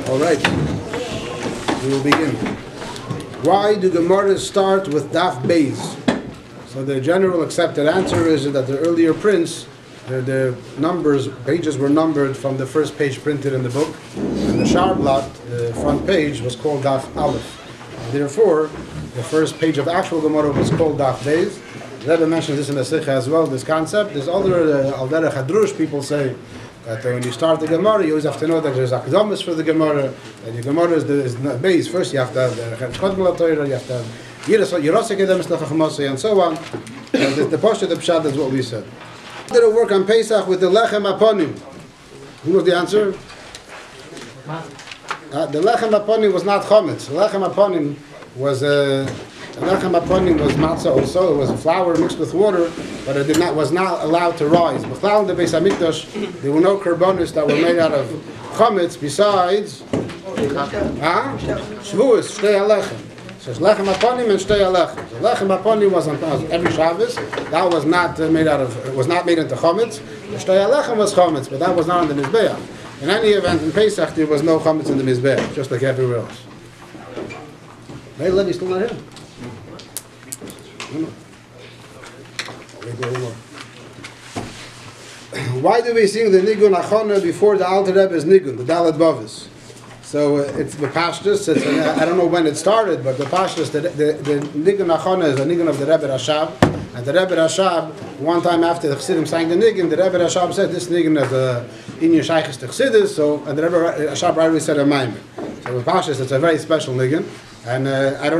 All right, we will begin. Why do Gemaras start with Daf Beis? So the general accepted answer is that the earlier prints, the numbers, pages were numbered from the first page printed in the book, and the Sharblat, the front page, was called Daf Aleph. Therefore, the first page of actual Gemara was called Daf Beis. Rebbe mentions this in the Sikha as well, this concept. There's other Al Derech Hadrush, people say that when you start the Gemara, you always have to know that there's Akdamis for the Gemara, and the Gemara is the base. First you have to have the Chodmel HaTorah, you have to have Yerosek Edemis Lechachmosei, and so on. The Poshet, the Pshat is what we said. Did it work on Pesach with the Lechem Aponim? Who knows the answer? The Lechem Aponim was not Chometz. The Lechem Aponim was matzah also. It was flour mixed with water, but it was not allowed to rise. But in the Beis Hamikdash, there were no korbanos that were made out of chametz besides shvuos, shtei alechem. So it's lechem aponim and shtei alechem. So lechem aponim was on every Shabbos. That was not made out of. It was not made into chametz. The shtei alechem was chametz, but that was not on the mizbeach. In any event, in Pesach there was no chametz in the mizbeach, just like everywhere else. Hey, Levi's still not here. Why do we sing the Nigun Achona before the Alter Rebbe's Nigun, the Dalet Bavis? So it's the Pashtus. I don't know when it started, but the Pashtus, the Nigun Achona is the Nigun of the Rebbe Rashab. And the Rebbe Rashab, one time after the Chassidim sang the Nigun, the Rebbe Rashab said this Nigun is the Inyan Shaykhis to Chassidus. So, and the Rebbe Rashab already said a Maimer. So the Pashtus, it's a very special Nigun. And I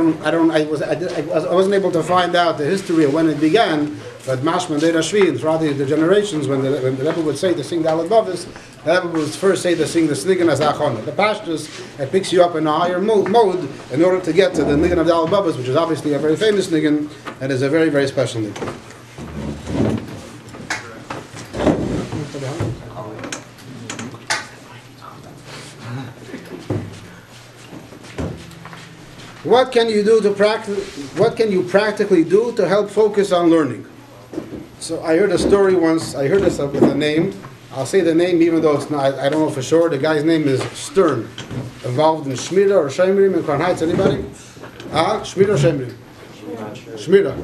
wasn't able to find out the history of when it began, but Mashman Deir Ashvi, throughout the generations, when the Rebbe would say to sing the Dalet Bavis, the Rebbe would first say to sing the Nigun as Achona. The Pashtus, it picks you up in a higher mode in order to get to the Nigun of the Dalet Bavis, which is obviously a very famous Nigun, and is a very, very special Nigun. What can you do to What can you practically do to help focus on learning? So I heard a story once. I heard this with a name. I'll say the name even though it's not. I don't know for sure. The guy's name is Stern. Involved in Shmira or Shemrim in Crown Heights. Anybody? Shmira or Shemrim? Shmira.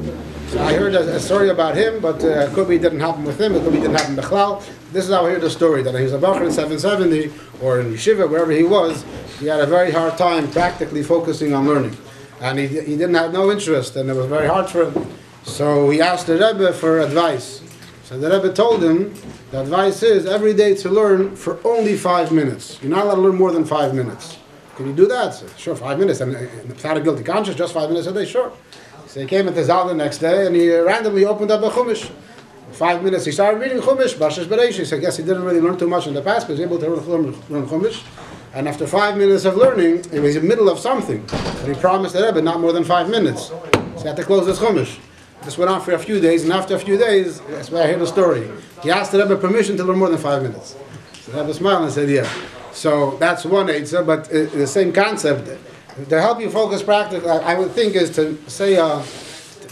So I heard a story about him, but it could be it didn't happen with him. It could be it didn't happen with Bechlal. This is how I heard the story. That he was a Bachar in 770 or in Yeshiva, wherever he was. He had a very hard time practically focusing on learning. And he didn't have no interest, and it was very hard for him. So he asked the Rebbe for advice. So the Rebbe told him, the advice is every day to learn for only 5 minutes. You're not allowed to learn more than 5 minutes. Can you do that? So, sure, 5 minutes. And without a guilty conscience, just 5 minutes a day, sure. So he came at the Zal the next day, and he randomly opened up a Chumash. 5 minutes, he started reading Chumash, Bashash Bereish. So I guess he didn't really learn too much in the past, but he was able to learn Chumash. And after 5 minutes of learning, it was in the middle of something. But he promised the Rebbe not more than 5 minutes. So he had to close his Chumash. This went on for a few days, and after a few days, that's where I heard the story. He asked the Rebbe permission to learn more than 5 minutes. So the Rebbe smiled and said, yeah. So that's one eitzah, but the same concept. To help you focus practically, I would think is to say,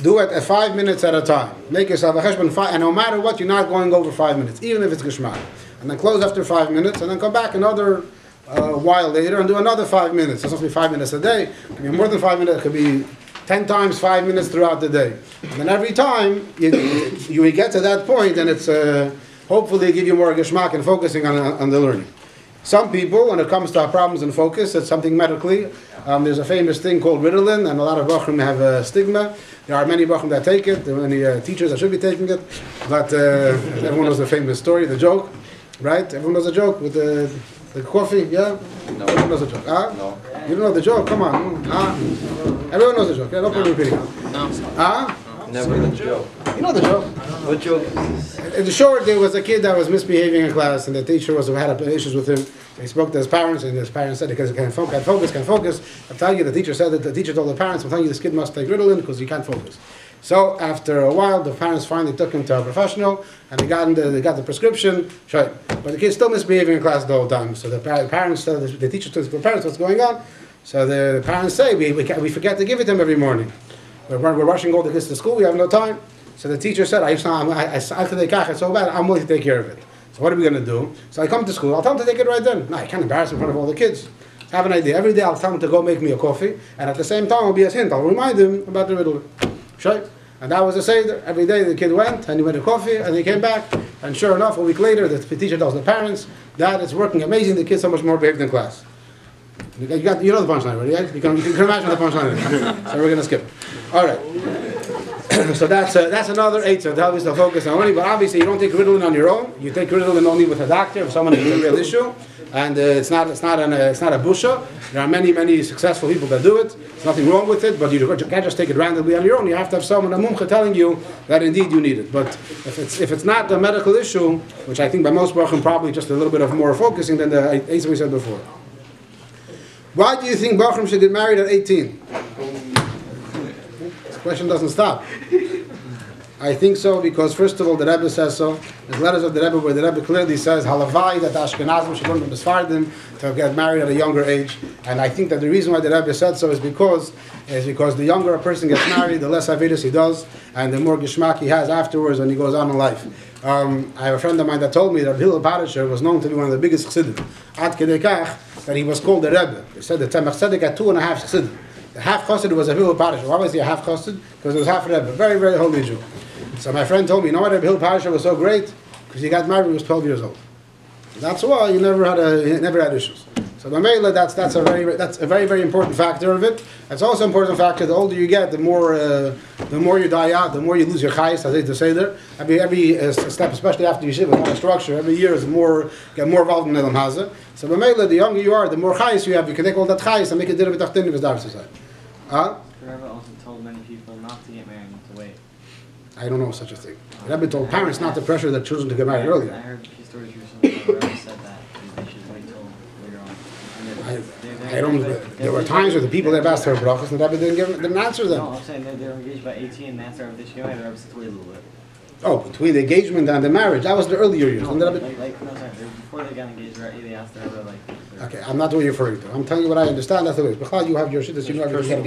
do it at 5 minutes at a time. Make yourself a cheshbon, and no matter what, you're not going over 5 minutes, even if it's Geshmak. And then close after 5 minutes, and then come back another while later and do another 5 minutes. It's supposed to be 5 minutes a day. It could be more than 5 minutes. It could be 10 times 5 minutes throughout the day. And then every time you get to that point, and it's hopefully give you more geschmack and focusing on the learning. Some people, when it comes to problems in focus, it's something medically. There's a famous thing called Ritalin, and a lot of Bachrim have a stigma. There are many Bachrim that take it. There are many teachers that should be taking it. But everyone knows the famous story, the joke, right? Everyone knows the joke with the coffee, yeah? No. Everyone knows the joke. Huh? No. You don't know the joke? Come on. Everyone knows the joke. Yeah, don't put repeating it. No. Never the joke. You know the joke. What joke? In short, there was a kid that was misbehaving in class, and the teacher had issues with him. He spoke to his parents, and his parents said, because he can't focus. I'm telling you, the teacher said that the teacher told the parents, I'm telling you, this kid must take Ritalin because he can't focus. So after a while, the parents finally took him to a professional, and they got the prescription. Sure. But the kid's still misbehaving in class the whole time. So the parents, the teacher told the parents what's going on. So the parents say, we forget to give it to him every morning. We're rushing all the kids to school, we have no time. So the teacher said, it's so bad, I'm willing to take care of it. So what are we going to do? So I come to school, I'll tell him to take it right then. No, I can't embarrass him in front of all the kids. I have an idea. Every day I'll tell him to go make me a coffee, and at the same time I'll be a hint. I'll remind him about the riddle. Sure? And that was the seder. Every day the kid went, and he made a coffee, and he came back, and sure enough, a week later, the teacher tells the parents, Dad, it's working amazing, the kid's so much more behaved in class. You know the punchline already, right? You can imagine the punchline. So we're going to skip it. All right. So that's another eitzah to help us to focus on learning. But obviously, you don't take Ritalin on your own. You take Ritalin only with a doctor if someone has a real issue, and it's not a busha. There are many successful people that do it. There's nothing wrong with it, but you can't just take it randomly on your own. You have to have someone, a mumcha, telling you that indeed you need it. But if it's not a medical issue, which I think by most Baruchim probably just a little bit of more focusing than the eitzah we said before. Why do you think Baruchim should get married at 18? This question doesn't stop. I think so because first of all the Rebbe says so. There's letters of the Rebbe where the Rebbe clearly says halavai that the Ashkenazim should learn from the Sfardim to get married at a younger age. And I think that the reason why the Rebbe said so is because the younger a person gets married, the less avidus he does, and the more geschmack he has afterwards when he goes on in life. I have a friend of mine that told me that Hillel Parisher was known to be one of the biggest chassidim. Ad kedei kach that he was called the Rebbe. They said the Tzemach Tzedek had 2.5 chassidim. The half chassid was a Hillel Parisher. Why was he a half chassid? Because it was half Rebbe. Very, very holy Jew. So my friend told me, you know why Rebbe Hillel Parisher was so great? Because he got married when he was 12 years old. That's why he never had issues. So that's a very, very important factor of it. It's also an important factor. The older you get, the more you die out, the more you lose your chayis, as I to say there. Every step, especially after yeshiva, more structure. Every year is get more involved in Elam Hazeh. So the younger you are, the more chayis you have. You can take all that chayis and make it dinner with tachtin with darf society. The Rebbe also told many people not to get married, to wait. I don't know such a thing. The Rebbe told parents not to pressure their children to get married earlier. I heard a few stories recently where the Rebbe said that they should wait till later on. There were times where the people that asked her brachas and the Rebbe didn't answer them. No, I'm saying they were engaged by 18 and that's Rebbe Dishyoy, and the Rebbe said to wait a little bit. Oh, between the engagement and the marriage, that was the earlier years. No, before they got engaged, they asked the Rebbe okay, I'm not what you're referring to. I'm telling you what I understand. That's the way. Because you have your shittas, you know everything. I'm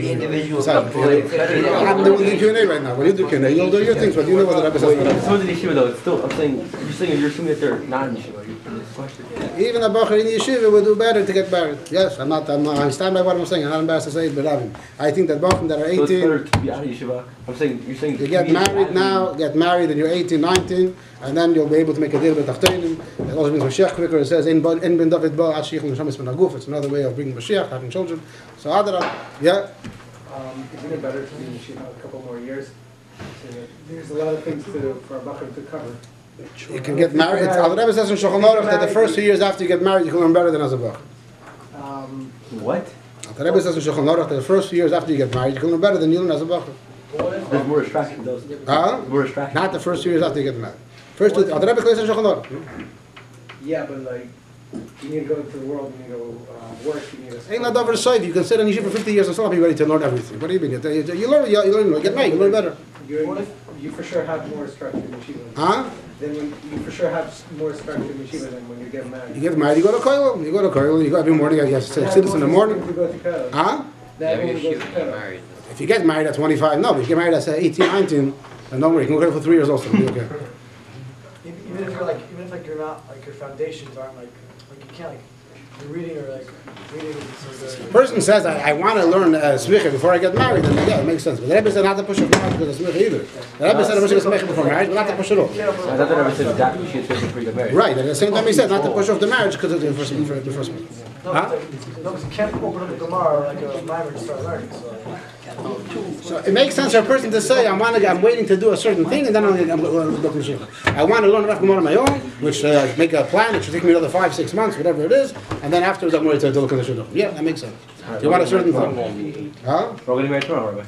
doing the Q&A right now. When you do Q&A, you'll do your things, but you know what the Rebbe says. It's not an yeshiva though. It's still, you're assuming that they're not in yeshiva. Even a bacher in yeshiva would do better to get married. Yes, I stand by what I'm saying. I'm not embarrassed to say it, but I think that bachim that are 18. So it's better to be out of yeshiva. You're saying you get married now, get married, and you're 18, 19, and then you'll be able to make a deal with Tachtonim. It also brings Mashiach quicker. It says, "En ben David ba ad sheich l'shamis ben haguf." It's another way of bringing Mashiach, having children. So Adara, yeah. Isn't it better to be in yeshiva a couple more years? There's a lot of things for a bacher to cover. You can get married. Al Rebbe says in Shulchan Aruch that the first 2 years after you get married, you can learn better than as a bacher. What? Al Rebbe says in Shulchan Aruch that the first 2 years after you get married, you can learn better than you learn as a bacher. There's more distraction. More distraction. Not the first 2 years after you get married. First 2. Al Rebbe says in Shulchan Aruch. Yeah, but you need to go to the world, you need to go work, you need to... Ain't not over the you can sit in yeshiva for 50 years and still not be ready to learn everything. What do you mean? You learn, get married, you learn better. You for sure have more structure in yeshiva. Huh? Then when you for sure have more structure in yeshiva than when you get married. You get married, you go to kollel. You go every morning. You have to sit in the morning. You go to kollel. Huh? Married. If you get married at 25, no. But if you get married at 18, 19, then don't worry. You can go for 3 years also. Okay. Even if you're not your foundations aren't you can't you're reading or reading is so The person says, I want to learn smicha before I get married, then yeah, it makes sense. But the Rebbe said not to push off marriage because of smicha either. The Rebbe said to push off smicha before marriage, but not to push it off. I thought the Rebbe said that you should before you get married. Right, and at the same time he said not to push off the marriage because of the first one. No, because you can't open up the Gemara like a marriage to start learning. So it makes sense for a person to say, I'm waiting to do a certain thing, and then I'm going to go to yeshiva. I want to learn enough Gemara on my own, which make a plan. It should take me another 5-6 months, whatever it is, and then afterwards I'm ready to look at the shidduch. Yeah, that makes sense. You want a certain thing. Huh? We're getting married tomorrow, Rabbi.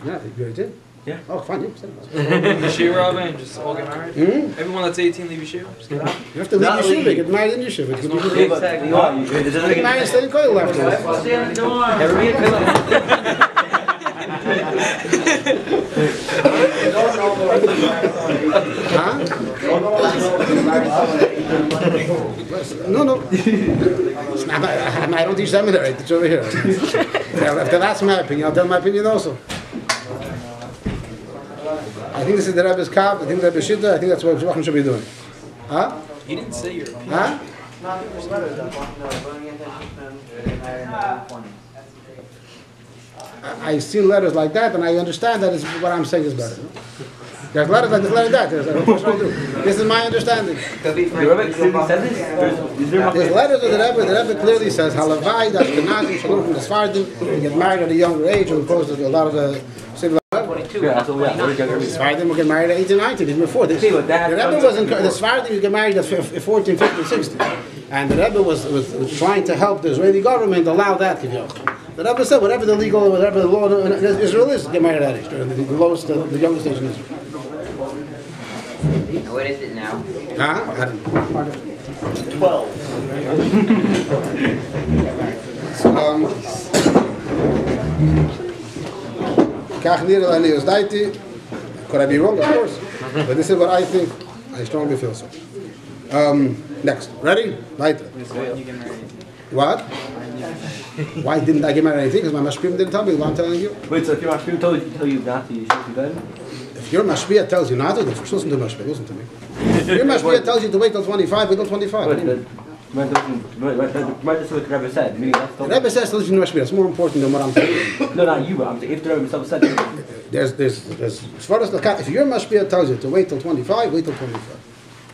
Yeah, I think you already did. Yeah. Oh, fine. Yeah, Yeshiva, Rabbi, and just all get married? Everyone that's 18 leave Yeshiva? Just get out? You have to leave yeshiva, get married in yeshiva. Exactly. Get married and stay in koil afterwards. Stay on the door. Huh? No. I don't teach seminary. It's over here. If that's my opinion, I'll tell my opinion also. I think this is the Rebbe's kav. I think the Rebbe's shita. I think that's what Shulchan should be doing. Huh? He didn't say you're. Huh? No, I think there's letters that I see letters like that, and I understand that is what I'm saying is better. There's letters like this, letters like that. What should I do? This is my understanding. The Rebbe clearly said this? There's letters of the Rebbe clearly says, Halavai, that's Genazim, Shalom from the Sfardim, you get married at a younger age, as opposed to a lot of the civil. Yeah, so yeah, Sfardim will get married at 18, 19, even before this. The Rebbe was the Sfardim you get married at 14, 15, 16. And the Rebbe was trying to help the Israeli government allow that. The Rebbe said, whatever the legal, whatever the law in Israel is, get married at age, the lowest, the youngest age in Israel. What is it now? Huh? I don't know. 12. Could I be wrong? Of course. But this is what I think. I strongly feel so. Next. Ready? Right. What? Why didn't I get married at anything? Because my mashpia didn't tell me what I'm telling you. Wait, so if your mashpia tell you not to, you should be good? If your mashpia tells you not to, then first listen to mashpia. Listen to me. If your mashpia tells you to wait till 25, wait till 25. But the Rebbe said. Meaning that's The Rebbe says to listen to mashpia. It's more important than what I'm telling you. No, not you. I'm saying if the Rebbe himself said it. There's as far as the if your mashpia tells you to wait till 25, wait till 25.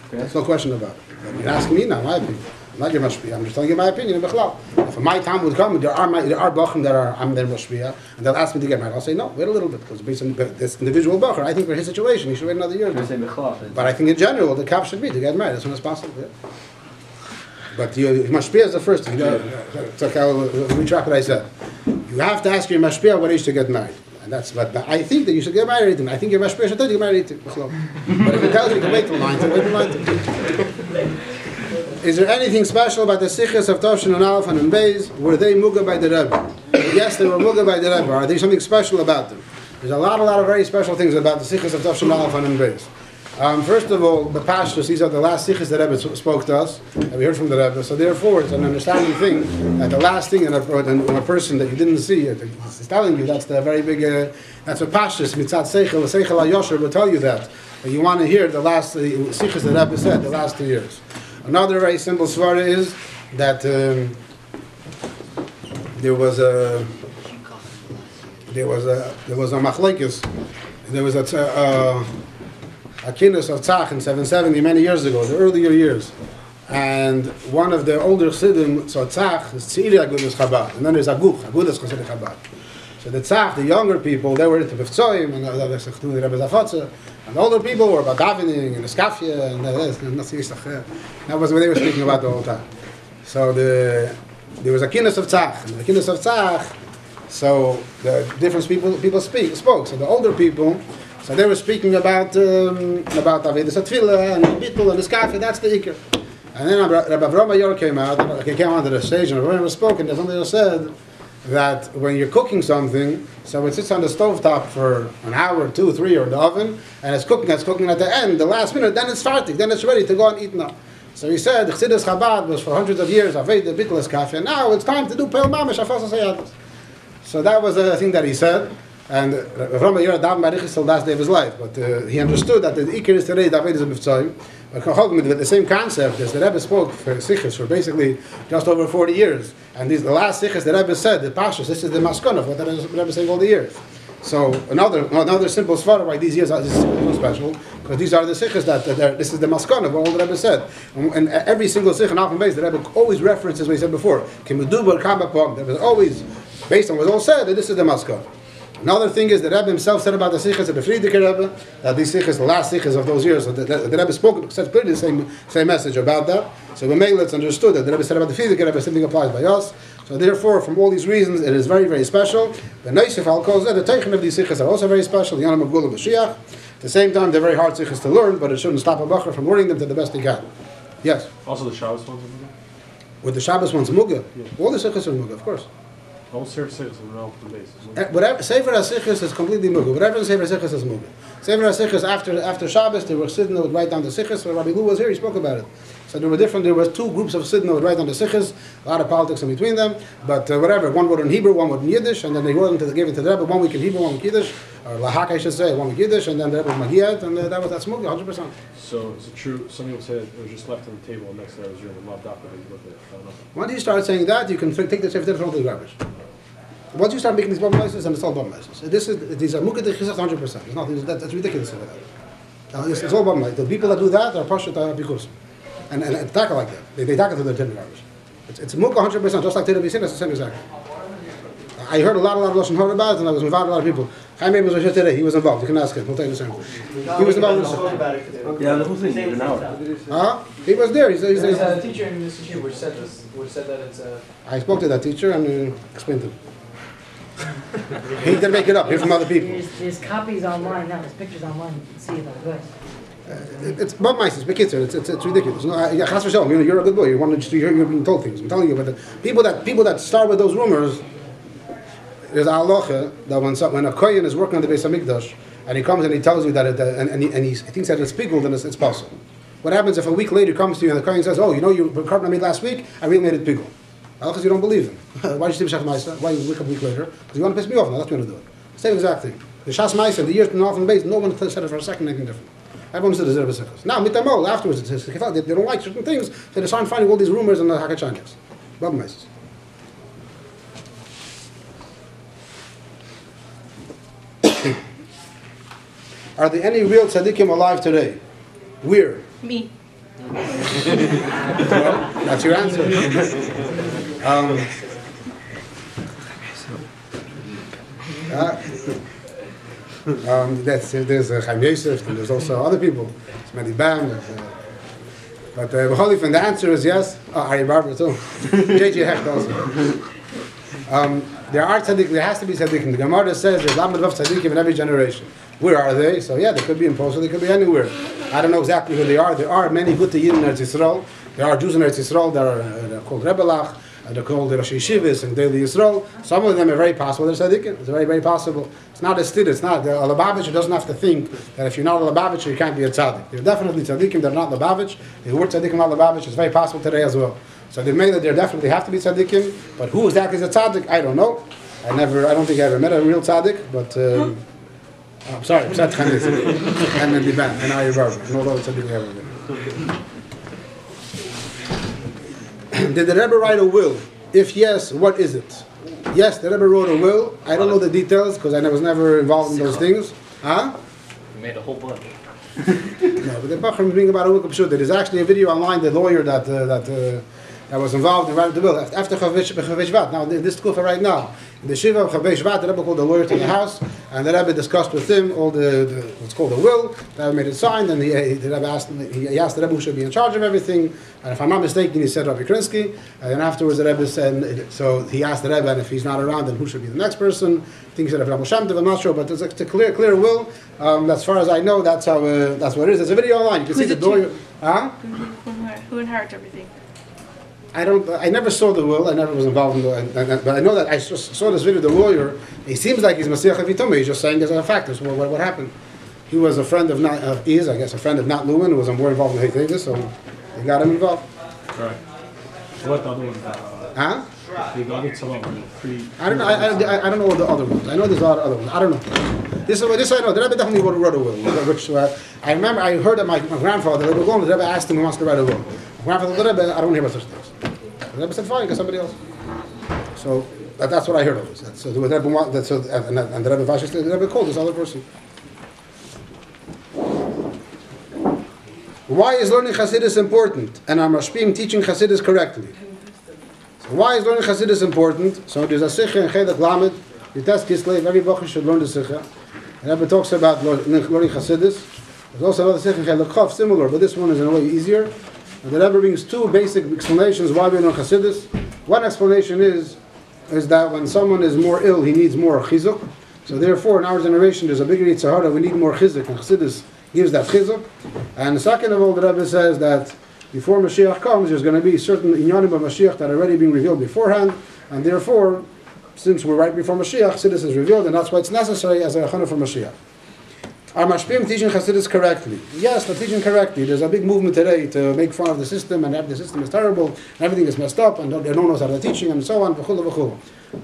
Okay. That's no question about it. But you're asking me now, my opinion. I'm not your mashpia. I'm just telling you my opinion. If my time would come, there are bachim that are I'm their mashpia, and they'll ask me to get married. I'll say no. Wait a little bit because based on this individual bacher, I think for his situation, he should wait another year. But I think in general, the cap should be to get married as soon as possible. Yeah. But mashpia is the first thing. It's like I'll retract what I said. You have to ask your mashpia what age to get married. And that's what I think that you should get married. I think your mashpia should tell you to get married. But if it tells you to wait till 19, wait till 19. Is there anything special about the sikhs of Toshin and Alf and Beis? Were they muga by the Rebbe? Yes, they were muga by the Rebbe. Are there something special about them? There's a lot of very special things about the sikhs of Toshin and Alf and Beis. First of all, the pashtus, these are the last sikhs that Rebbe spoke to us, and we heard from the Rebbe. So therefore, it's an understanding thing that the last thing in a person that you didn't see, it's telling you that's the very big, that's what pashtus, mitzat seichel, seichel ha-yosher will tell you that. You want to hear the last sikhs that Rebbe said, the last 2 years. Another very simple svara is that there was a machlekes, there was a kinus of tzach in 770 many years ago, the earlier years, and one of the older chassidim saw tzach is tziri agudas Chabad, and then there's agudas chassidim Chabad. So the tzach, the younger people, they were into Bifzoim, and the Rebbe Zafotze, and the older people were about davening and eskafia and that was what they were speaking about the whole time. So there was a kinus of tzach, and the kinus of tzach, so the different people spoke. So the older people, so they were speaking about Avedis Atfila and Bittul and eskafia. That's the ikar. And then Rabbi Avraham Yor came out. He came onto the stage, and Rabbi was spoken. There's something that said that when you're cooking something, so it sits on the stovetop for an hour, 2, 3, or in the oven, and it's cooking at the end, the last minute, then it's fartig, then it's ready to go and eat now. So he said, Chassidus Chabad was for hundreds of years, Aved the Bitles Kafe, and now it's time to do Pel Mamish, Afas Hasayatis. So that was the thing that he said, and Avraham Yor davened by Richis till the last day of his life, but he understood that the Iker is today, David is a Bifzoim, but the same concept as the Rebbe spoke for Sikhs for basically just over 40 years. And the last Sikhs the Rebbe said, the Pashas, this is the Maskon of what the Rebbe is saying all the years. So another simple svara why these years are so special, because these are the Sikhs that this is the Maskon of what all the Rebbe said. And every single Sikh in Alpha Base, the Rebbe always references what he said before. Kimudubar Kambapom, that was always based on what was all said, that this is the Maskon. Another thing is the Rebbe himself said about the Sikhs of the Friedrich Rebbe, that these Sikhs, the last Sikhs of those years, the Rebbe spoke, said clearly the same message about that. So we may let's understood that the Rebbe said about the Friedrich Rebbe, something applies by us. So therefore, from all these reasons, it is very, very special. The Neisif Al-Kozeh, the Teichen of these Sikhs are also very special. The Yanam Agula Mashiach. At the same time, they're very hard Sikhs to learn, but it shouldn't stop a Bacher from learning them to the best he can. Yes? Also the Shabbos ones are Muga? With the Shabbos ones, Muga. Yeah. All the Sikhs are Muga, of course. All Sefer Sikhs are on the basis. Whatever Sefer HaSikhs is completely Muga. Whatever the Sefer HaSikhs is Muga. Sefer HaSikhs after Shabbos, they were sitting, they would write down the Sikhs. When Rabbi Lu was here, he spoke about it. So there were two groups of Sidon that would write on the Sikhs, a lot of politics in between them, but whatever, one wrote in Hebrew, one wrote in Yiddish, and then they wrote gave it to the Rebbe, 1 week in Hebrew, 1 week Yiddish, or Lahak I should say, 1 week Yiddish, and then the Rebbe was Magiyat, and that's Mugi, 100%. So is it true, some people say it was just left on the table and next to it was your love doctor that you looked at it? I don't know. Once you start saying that, you can take the Sefer from the garbage. Once you start making these bomb noises, and it's all bomb noises. These are Mugi 100%. It's not, that's ridiculous. It's all bomb noises. The people that do that are Pashat Bikusim. And tackle like that. They tackle to the Tadkim garbage. It's Mugi 100%, just like Tadkim, that's the same exactly. I heard a lot of Lashon Hara about it, and I was involved with a lot of people. Chaim was here today. He was involved. You can ask him. He'll tell you the same thing. He was involved with it. Yeah, the whole thing is an hour. Huh? He was there. There's a teacher in this yeshiva which said that it's a... I spoke to that teacher and explained to him. He didn't make it up. He's from other people. There's copies online now. There's pictures online. You can see it. Good. It's Bob Mice, it's Bekitzer, it's ridiculous. No, Chas v'shalom, you're a good boy. You're being told things. I'm telling you, but the people that start with those rumors, there's a halacha that when a kohen is working on the Beis Hamikdash and he comes and he tells you that and he thinks that it's pigul, then it's possible. What happens if a week later he comes to you and the kohen says, "Oh, you know, you carved I made last week. I really made it pigul." Because you don't believe him. Why did you say Shas Ma'isa? Why you wake up a week later? Because you want to piss me off. Now that's what you want to do it. Same exact thing. The Shas Ma'isa, the years been off and base. No one said it for a second anything different. Everyone said it's Rebbe Now, mitamol, afterwards, they don't like certain things, so they start finding all these rumors and the Hakachanias. Bob Mice. Are there any real tzaddikim alive today? We're. Me. Well, that's your answer. There's Chaim Yosef, and there's also other people. It's Medi Bam. But the answer is yes. Ari Barber too. J.J. Hecht also. There are tzaddikim, there has to be tzaddikim. The Gemara says there's Lamed Vav tzaddikim in every generation. Where are they? So yeah, they could be in Poland, they could be anywhere. I don't know exactly who they are. There are many good Yidden in Eretz Yisrael. There are Jews in Eretz Yisrael that are called Rebelach, they're called the Rosh Yeshivas and Daily Yisrael. Some of them are very possible. They're tzaddikim. It's very, very possible. It's not a stid. It's not. A Lubavitcher doesn't have to think that if you're not a Lubavitcher, you can't be a tzaddik. You're definitely tzaddikim. They're not Lubavitch. The word tzaddikim, not Lubavitch, is very possible today as well. So they made that there definitely have to be tzaddikim. But who exactly is a tzaddik? I don't know. I don't think I ever met a real tzaddik. But I'm sorry, Pshat Chanis and Liban and Ari Barber. No other tzaddik ever met. Did the Rebbe write a will? If yes, what is it? Yes, the Rebbe wrote a will. I don't know the details because I was never involved in those things. Huh? We made a whole bunch. No, but the Bachram is being about a will. There's actually a video online. The lawyer that was involved in writing the will after Chavei Shvat. Now this kufa right now. In the Shiva of Chavei Shvat, the Rebbe called the lawyer to the house, and the Rebbe discussed with him all the what's called a will. The Rebbe made it signed, and the Rebbe asked the Rebbe who should be in charge of everything. And if I'm not mistaken, he said Rabbi Krinsky. And then afterwards, the Rebbe said, so he asked the Rebbe, and if he's not around, then who should be the next person? I think he said Rabbi Shem Tov, I'm not sure, but it's a clear will. As far as I know, that's what it is. There's a video online. You can see the lawyer. Huh? Who inherits everything? I never saw the will. I never was involved in but I know that I saw this video. The lawyer, he seems like he's Masiach Avitome. He's just saying as a fact. What happened? He was a friend of a friend of Nat Lewin, who was more involved in Hate so they got him involved. Right. What the other one? Huh? The other tzalom, I don't know. I don't know the other ones. I know there's a lot of other ones. I don't know. This I know. The Rebbe definitely wrote a will. Which I remember. I heard that my grandfather, the Rebbe asked him who wants to write a will. My grandfather, the Rebbe, I don't hear about such things. The Rebbe said, "Fine, get somebody else." So that's what I heard of it. So the Rebbe and the Rebbe Vash, the Rebbe called this other person. Why is learning Chassidus important? And our Mashpim teaching Chassidus correctly. So why is learning Chassidus important? So there's a Sikha in Chedak Lamed. The test Kislev, every Bachar should learn the Sikha. And Rebbe talks about learning Chassidus. There's also another Sikha in Chedak Chav, similar, but this one is in a way easier. And the Rebbe brings two basic explanations why we learn Chassidus. One explanation is that when someone is more ill, he needs more chizuk. So therefore, in our generation, there's a bigger Yitzhahara, we need more chizuk, and Chassidus gives that chizuk. And second of all, the Rebbe says that before Mashiach comes, there's going to be certain inyanim of Mashiach that are already being revealed beforehand, and therefore, since we're right before Mashiach, Chassidus is revealed, and that's why it's necessary as a chana for Mashiach. Are Mashpim teaching Hasidus correctly? Yes, they're teaching correctly. There's a big movement today to make fun of the system and the system is terrible and everything is messed up and they don't know how they're teaching and so on.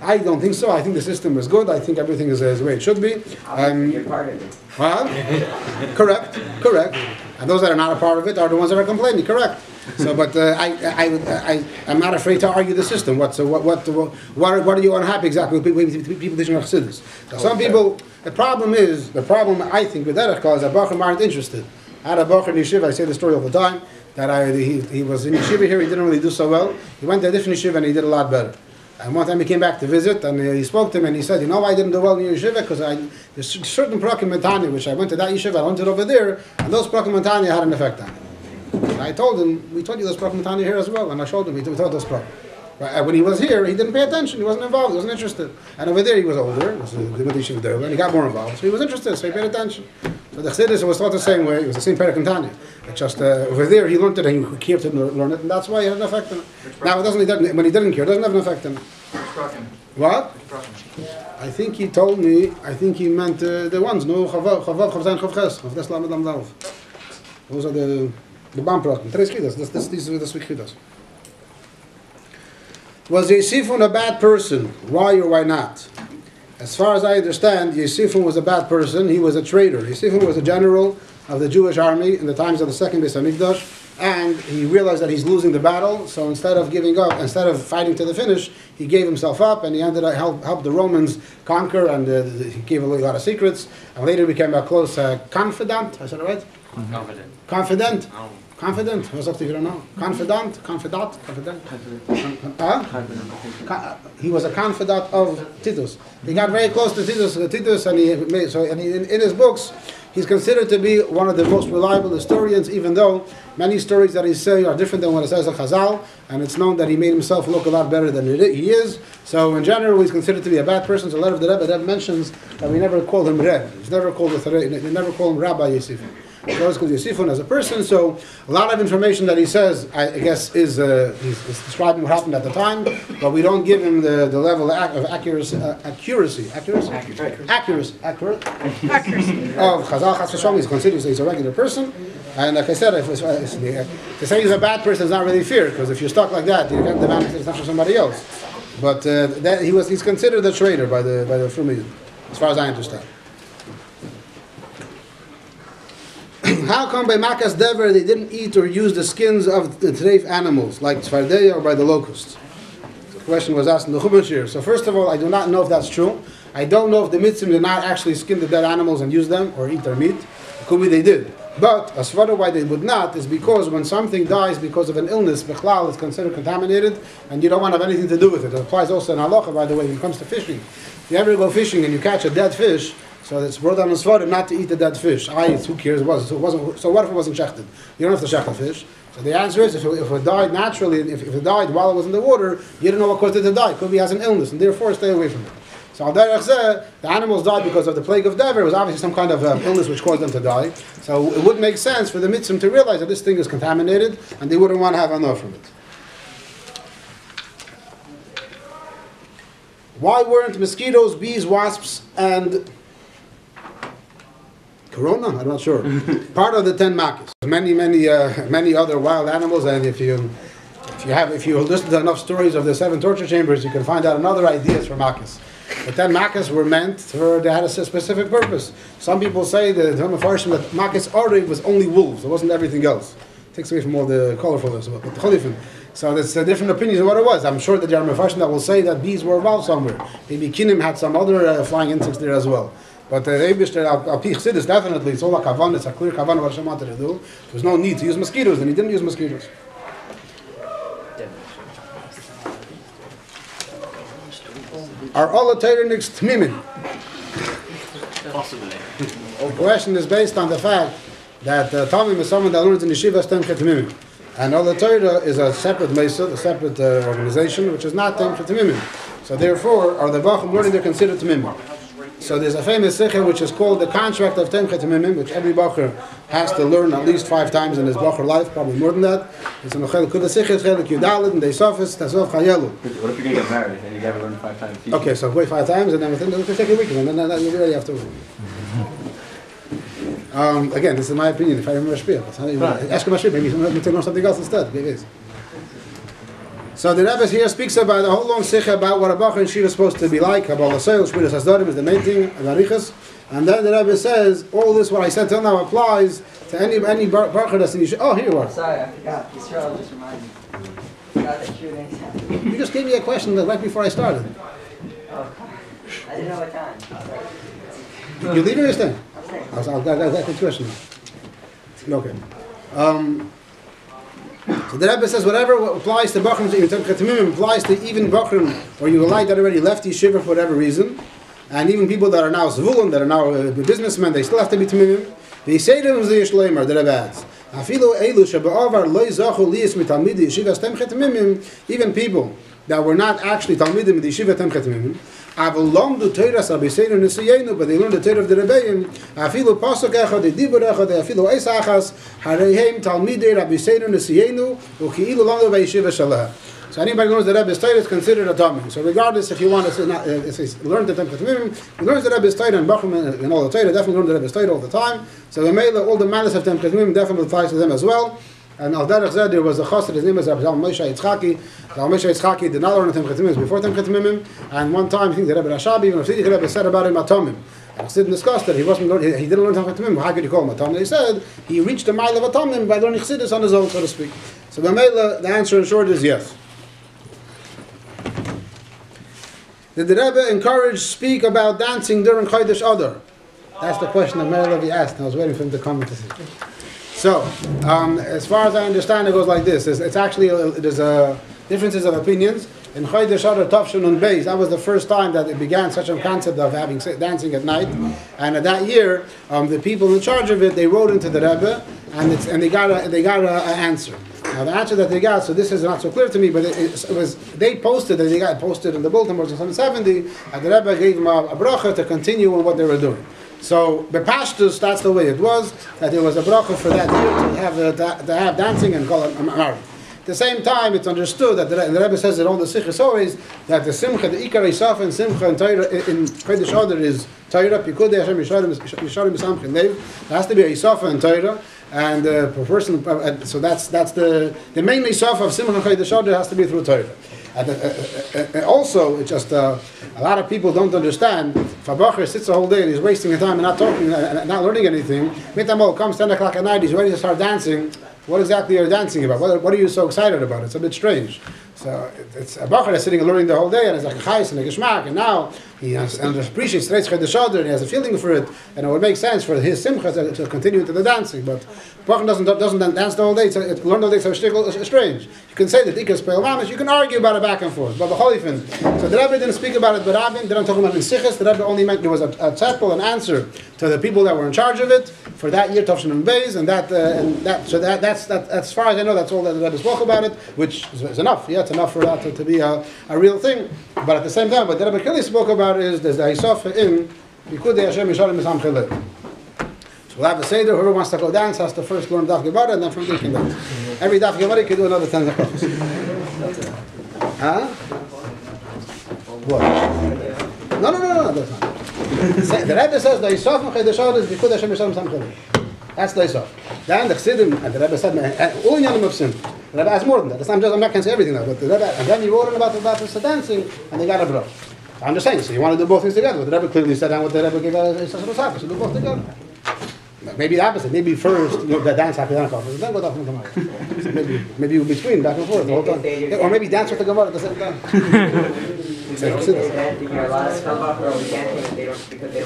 I don't think so. I think the system is good. I think everything is the way it should be. You're part of it. Well, correct. And those that are not a part of it are the ones that are complaining. Correct. So, but I'm not afraid to argue the system. What are you unhappy exactly with people teaching Chassidus? Some people. The problem I think with Derech Kol is that Bachrim aren't interested. I had a Bachar in Yeshiva. I say the story all the time that he was in Yeshiva here. He didn't really do so well. He went to a different Yeshiva and he did a lot better. And one time he came back to visit and he spoke to him and he said, I didn't do well in your Yeshiva because there's certain Prakim and Tanya which I went to that Yeshiva, I went to it over there, and those Prakim and Tanya had an effect on him. And I told him, we told you those Prakim and Tanya here as well, and I showed him, we taught those Prakim. When he was here, he didn't pay attention, he wasn't involved, he wasn't interested. And over there he was older, and he got more involved, so he was interested, so he paid attention. So the Chassidus was taught the same way, it was the same Perek and Tanya. It's just over there he learned it and he cared to learn it, and that's why it had an effect on him. Now when he didn't care, it doesn't have an effect on him. What? I think he told me, he meant the ones, no, Chavav, Chavzayin, Chavches, Chavdes Lamed Lamed Aleph. Those are the Bam Prakim. Tres Chidas, these are the sweet Chidas. Was Yesifun a bad person? Why or why not? As far as I understand, Yesifun was a bad person. He was a traitor. Yesifun was a general of the Jewish army in the times of the second Beis Hamikdash, and he realized that he's losing the battle. So instead of giving up, instead of fighting to the finish, he gave himself up, and he ended up helped the Romans conquer, and he gave a lot of secrets. And later became a close confidant. I said it right? Confident. What's up to you don't know? Confidant. He was a confidant of Titus. He got very close to Titus, and in his books, he's considered to be one of the most reliable historians, even though many stories that he says are different than what it says in Chazal, and it's known that he made himself look a lot better than he is. So in general, he's considered to be a bad person. So a letter of the Rebbe mentions that we never called him Reb. He's never called they never call him Rabbi Yosef. Because Yosifun as a person, so a lot of information that he says, I guess, is he's describing what happened at the time, but we don't give him the level of accuracy of Chazal Chas V'Shalom. He's considered he's a regular person, and like I said, to say he's a bad person is not really fair, because if you're stuck like that, you can't demand it's not for somebody else. But he's considered a traitor by the Frumiyin, as far as I understand. How come by Makas Dever they didn't eat or use the skins of the treif animals, like Tzfardeya or by the locusts? The question was asked in the Chumash here. So first of all, I do not know if that's true. I don't know if the mitzvah did not actually skin the dead animals and use them or eat their meat. It could be they did. But as far as why they would not is because when something dies because of an illness, Bechlal is considered contaminated, and you don't want to have anything to do with it. It applies also in halacha, by the way, when it comes to fishing. If you ever go fishing and you catch a dead fish, so it's brought down on Svarim not to eat the dead fish. Who cares? So what if it wasn't shechted? You don't have to shecht the fish. So the answer is, if it died naturally, if it died while it was in the water, you don't know what caused it to die. It could be it has an illness, and therefore stay away from it. So al derech zeh, the animals died because of the plague of Dever. It was obviously some kind of illness which caused them to die. So it would make sense for the mitzvah to realize that this thing is contaminated, and they wouldn't want to have enough from it. Why weren't mosquitoes, bees, wasps, and Corona? I'm not sure. Part of the 10 makkos. Many other wild animals, and if you listen to enough stories of the 7 torture chambers, you can find out another ideas for makkos. The 10 makkos were meant they had a specific purpose. Some people say that makkos Ari was only wolves. It wasn't everything else. It takes away from all the colorfulness of the cholifin. So there's different opinions of what it was. I'm sure that there are mafarshim that will say that bees were involved somewhere. Maybe Kinim had some other flying insects there as well. But the Eibishter, Al-Pi Chassidus, definitely, it's all a kavan, it's a clear kavan what Hashem wanted to do. There's no need to use mosquitoes, and he didn't use mosquitoes. Are all the Torahniks tmimin? Possibly. The question is based on the fact that Tamim is someone that learns in Yeshiva Stem Tmimim. And all the Torah is a separate Mesa, a separate organization, which is not Tem Tmimim. So therefore, are the Bachim learning they're considered Tmimim? So there's a famous sikha which is called the contract of Tem Chetamimim, which every bacher has to learn at least 5 times in his bacher life, probably more than that. It's in the Chelik Kudah Sikha, Chelik Yudalid, and they Sofis, Tasov Chayelu. What if you're going to get married and you got to learn 5 times? Okay, so wait 5 times, and then within the second weekend, and then you really have to. Again, this is my opinion. If I remember Shpir, ask him Shpir. Maybe let me know something else instead. So the Rebbe here speaks about a whole long sikha about what a bacher and shir is supposed to be like. About l'seil, shmiras hasdarim is the main thing, arichas. And then the Rebbe says, all this what I said till now applies to any bacher that's in yeshiva. Oh, here you are. Sorry, I forgot. Yisrael just reminded me. Forgot that Q&A. You just gave me a question right before I started. Oh, I didn't know what time. Sorry. You leaving or staying? I'm staying. I'll get the question now. Okay. So the Rebbe says whatever applies to Bachrim applies to even Bachrim or you like that already left yeshiva for whatever reason, and even people that are now Zvulim, that are now businessmen, they still have to be Tamimim. They say to them, the Rebbe adds, even people that were not actually Talmidim in the Yeshiva Tem Chetamimim, but they learned the Torah of the Rebbeim. Afilu pasuk echad, dibur echad, afilu eis achas, hareihem talmidei Rabbi Seinu Nesiyenu, uki'ilu lamdu b'yeshiva shalah. So anybody who learns the Rebbe's Torah is considered a Talmid. So regardless if you want to learn the Tem Chetamimim, he learns the Rebbe's Torah and Bachrim and all the Torah, definitely learn the Rebbe's Torah all the time. So the Mela, all the malice of Tem Chetamimim definitely applies to them as well. And Al Derech Zed, there was a chassid, his name was Rabbi Moshe Yitzchaki. Rabbi Moshe Yitzchaki did not learn Tem Chetamimim before Tem Chetamimim. And one time, I think the Rebbe Rashabi, even the Rebbe said about him Atomim. And Chassid discussed that he didn't learn Tem Chetamimim. How could you call him Atomim? He said he reached the mile of Atomim by learning Chassidus on his own, so to speak. So the answer in short is yes. Did the Rebbe encourage, speak about dancing during Chodesh Adar? That's the question that Meir Levi asked, and I was waiting for him to comment to see. So, as far as I understand, it goes like this. It's actually, there's differences of opinions. In Chodesh Adar Tavshin and Beis, that was the first time that it began such a concept of having dancing at night. And at that year, the people in charge of it, they wrote into the Rebbe, and they got an answer. Now the answer that they got, so this is not so clear to me, but it was, they got posted in the bulletin boards in 770, and the Rebbe gave them a bracha to continue on what they were doing. So, Bepashtus, that's the way it was, that there was a bracha for that year to have dancing and call it married. At the same time, it's understood that the Rebbe says that all the sikhs always, that the simcha, the ikar isaf and simcha in Chodesh Adar is Torah, Pikud Hashem Yisharim B'samchin Lev. There has to be a isafa in Torah. And so that's the main isaf of simcha Chodesh Adar has to be through Torah. And also, it's just a lot of people don't understand. If a bacher sits the whole day and he's wasting his time and not talking and not learning anything, Mitamol comes 10 o'clock at night, he's ready to start dancing. What exactly are you dancing about? What are you so excited about? It's a bit strange. So it's a bacher that's sitting and learning the whole day, and it's like a chayis and a geshmak, and now he appreciates Chodesh Adar and he has a feeling for it, and it would make sense for his simcha to continue to the dancing. But bacher doesn't dance the whole day. It's learn the whole day. So it's strange. You can say that ikas peil mamish. You can argue about it back and forth. But b'cholifin. So the Rebbe didn't speak about it. But Rabbi didn't talk about it in sichos. The Rebbe only meant there was a tzepel, an answer to the people that were in charge of it for that year, Tavshin and Beis, and that's as far as I know, that's all that the Rebbe spoke about it, which is enough. Yeah, it's enough for that to be a real thing. But at the same time, what the Rebbe clearly spoke about is there's the Isaf in Bikudei Hashem Yisharim B'samchin Lev. So we'll have a seder. Whoever wants to go dance has to first learn Daf Gemara, and then from there you can dance. Every Daf Gemara you can do another 10 zakos. Huh? What? No, that's not. The Rebbe says the Isaf in Chodesh Adar is Bikudei Hashem Yisharim B'samchin Lev. That's the Isaf. Then the Chassidim, and the Rebbe said, all in Yanim of Sim. The Rebbe has more than that. I'm not going to say everything now, but the Rebbe, and then he wrote about the dancing, and they got a bracha. I'm just saying, so you want to do both things together. But the Rebbe clearly said, and what the Rebbe gave us is so do both together. Maybe the opposite. Maybe first the dance after the Gemara, then go down from the Gemara. So maybe you between back and forth the whole time. Yeah, or maybe dance with the Gemara at the same time. Because they don't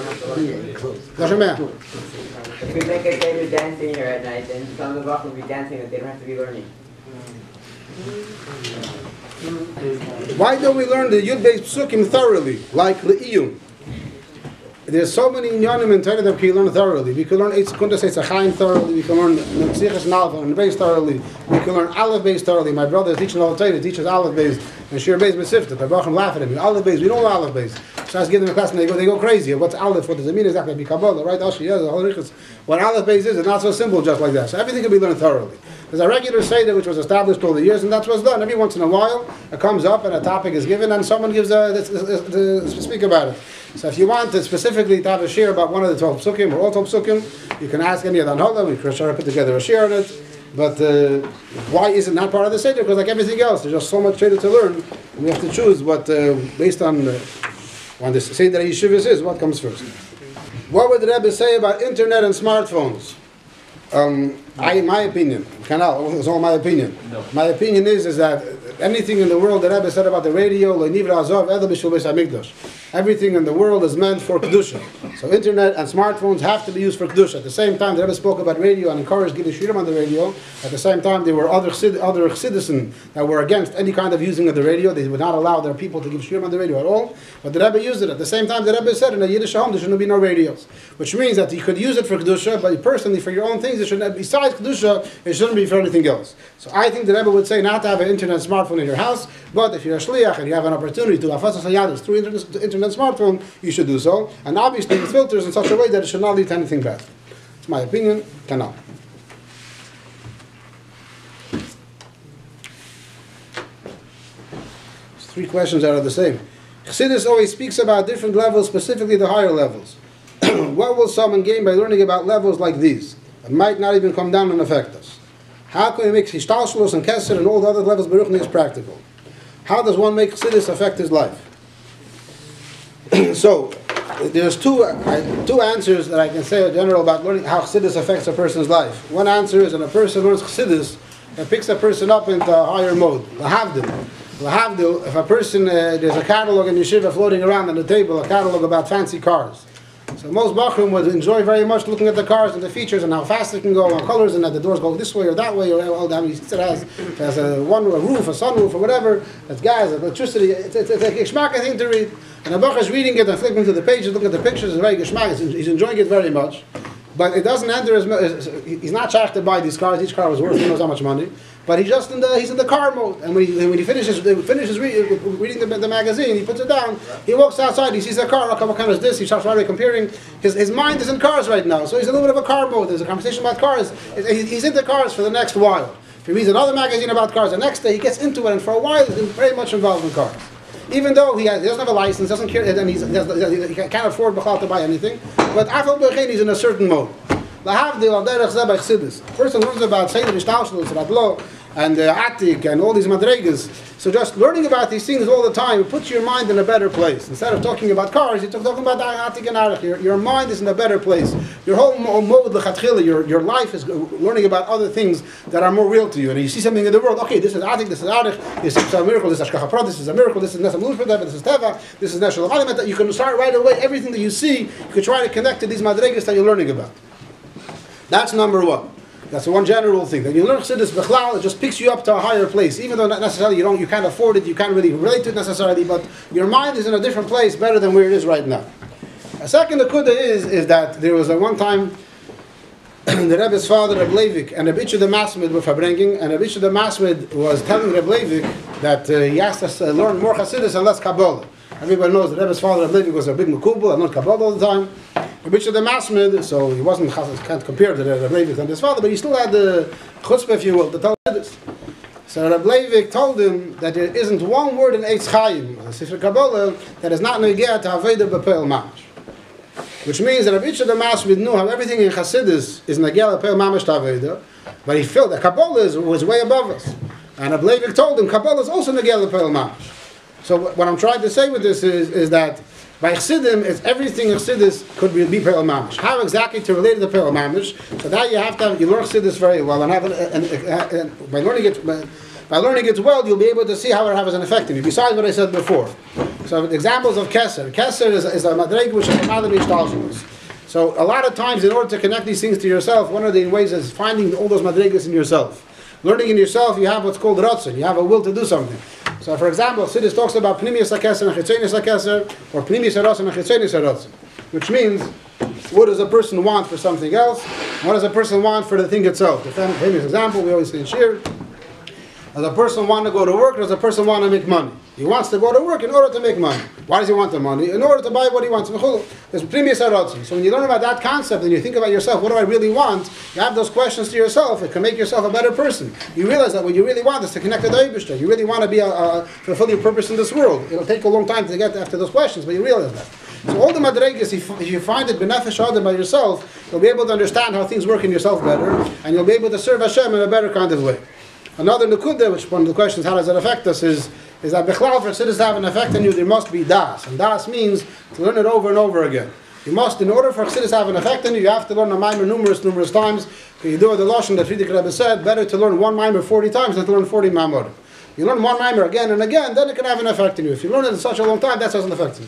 have to learn. If we make a day dancing here at night, then some of the Bach will be dancing that they don't have to be learning. Why don't we learn the Yud-Beis Psukim thoroughly, like the Iyum? There's so many inyanim in Torah that we can learn thoroughly. We can learn Eitz Kundas Eitz Chaim thoroughly. We can learn Sichos Nalva and Beis thoroughly. We can learn Aleph Beis thoroughly. My brother is teaching all the Torah, teaches Aleph Beis and Shir Beis Besifta. The Bachim laugh at him. Aleph Beis, we know Aleph Beis. So I was giving them a class and they go crazy. What's Aleph? What does it mean exactly? Be Kabbalah, right? Ashi, yeah, the whole Riches. What Aleph Beis is, it's not so simple just like that. So everything can be learned thoroughly. There's a regular Seder which was established over the years, and that's what's done. Every once in a while, it comes up and a topic is given, and someone gives to speak about it. So if you want to specifically to have a share about one of the 12 psukim or all 12 psukim, you can ask any of the Anhola. We can try to put together a share on it. But why is it not part of the Seder? Because like everything else, there's just so much Seder to learn. And we have to choose what, based on when the Seder Yeshivas is, what comes first. What would the Rebbe say about internet and smartphones? My opinion, Kanal, it's all my opinion. No. My opinion is that anything in the world that Rebbe said about the radio, everything in the world is meant for Kedusha. So internet and smartphones have to be used for Kedusha. At the same time, the Rebbe spoke about radio and encouraged giving shirim on the radio. At the same time, there were other citizens that were against any kind of using of the radio. They would not allow their people to give shirim on the radio at all. But the Rebbe used it. At the same time, the Rebbe said in a Yiddish home there shouldn't be no radios. Which means that you could use it for Kedusha, but personally for your own things, it shouldn't, besides Kedusha, it shouldn't be for anything else. So I think the Rebbe would say not to have an internet smartphone in your house, but if you're a shliach and you have an opportunity to hafas hayadis through internet smartphone, you should do so. And obviously with filters in such a way that it should not lead to anything bad. It's my opinion. Canal. Three questions that are the same. Chassidus always speaks about different levels, specifically the higher levels. What will someone gain by learning about levels like these? It might not even come down and affect us. How can we make Hishtalshalos and Kesser and all the other levels Baruchni is practical? How does one make Chassidus affect his life? So, there's two answers that I can say in general about learning how Chassidus affects a person's life. One answer is when a person learns Chassidus, it picks a person up into a higher mode. Lahavdil, if a person, there's a catalog in Yeshiva floating around on the table, a catalog about fancy cars. So most Bachrim would enjoy very much looking at the cars and the features and how fast it can go, and colors, and that the doors go this way or that way, or how many seats it has a roof, a sunroof, or whatever. That's gas, electricity. It's a geschmack thing to read. And the Bach is reading it and flipping through the pages, looking at the pictures. It's very geschmack. He's enjoying it very much. But it doesn't enter he's not shaykh to buy these cars. Each car was worth who knows how much money. But he's in the car mode. And when he finishes reading the magazine, he puts it down. He walks outside. He sees a car. What kind is this? He starts right comparing. His mind is in cars right now. So he's in a little bit of a car mode. There's a conversation about cars. He's into cars for the next while. If he reads another magazine about cars the next day, he gets into it. And for a while, he's very much involved in cars. Even though he doesn't have a license, doesn't care, and he can't afford to buy anything. But Afal Bechein, he's in a certain mode. Lahavdil al-derech zeh by Chassidus. Person learns about Seder Ishtalshalos, about law, and Atik, and all these madregas. So just learning about these things all the time, it puts your mind in a better place. Instead of talking about cars, you're talking about Atik and Arich. Your mind is in a better place. Your whole mode, your life is learning about other things that are more real to you. And you see something in the world, okay, this is Atik, this is Arich, this is a miracle, this is Ashkacha, this is a miracle, this is Nesam Lufredeva, this is Teva, this is Neshel Chalimet. You can start right away, everything that you see, you can try to connect to these madregas that you're learning about. That's number one. That's one general thing. That you learn Chassidus Bechlal, it just picks you up to a higher place. Even though not necessarily you can't afford it, you can't really relate to it necessarily, but your mind is in a different place, better than where it is right now. A second akuda is that there was one time the Rebbe's father, Reb Leivik, and Reb Itcher the Masmid were farbringing, and Reb Itcher the Masmid was telling Reb Leivik that he asked us to learn more Chassidus and less Kabbalah. Everybody knows that Rebbe's father, Reb Leivik, was a big Mekubal and learned Kabbalah all the time. Reb Itcher the Masmid, so he can't compare to Reb Leivik and his father, but he still had the chutzpah, if you will, to tell Chassidus. So Reb Leivik told him that there isn't one word in Eitz Chaim, Sifra Kabbalah, that is not negeh to Aveda B'Peil Mamash. Which means that Reb Itcher the Masmid knew how everything in Chassidus is negeh B'Peil Mamash to Aveda, but he felt that Kabbalah was way above us. And Reb Leivik told him Kabbalah is also negeh B'Peil Mamash. So what I'm trying to say with this is that by Chassidim, it's everything in Chassidus could be Peil Mamash. How exactly to relate to the Peil Mamash? So that you learn Chassidus very well, and by learning it well, you'll be able to see how it has an effect on you. Besides what I said before, so examples of Kesser. Kesser is a madreg which is a madreg ishtalshalos. So a lot of times, in order to connect these things to yourself, one of the ways is finding all those madregas in yourself. Learning in yourself, you have what's called ratzon. You have a will to do something. So, for example, Chassidus talks about pnimius hakesser and chitzenis hakesser, or pnimius harotzon and chitzenis harotzon, which means what does a person want for something else? What does a person want for the thing itself? The famous example we always say in Shir: does a person want to go to work, or does a person want to make money? He wants to go to work in order to make money. Why does he want the money? In order to buy what he wants. There's pnimius harotzon. So when you learn about that concept and you think about yourself, what do I really want? You have those questions to yourself. It can make yourself a better person. You realize that what you really want is to connect to the Eibishter. You really want to be fulfill your purpose in this world. It'll take a long time to get after those questions, but you realize that. So all the madregas, if you find it benefesh adam by yourself, you'll be able to understand how things work in yourself better, and you'll be able to serve Hashem in a better kind of way. Another nukuda, which one of the questions, how does that affect us, is that bichlal, for Chassidus to have an effect on you, there must be das. And das means to learn it over and over again. You must, in order for Chassidus to have an effect on you, you have to learn a mimer numerous times. You do the lashon that Friedrich Rebbe said, better to learn one mimer 40 times than to learn 40 mamorim. You learn one mimer again and again, then it can have an effect on you. If you learn it in such a long time, that doesn't affect you.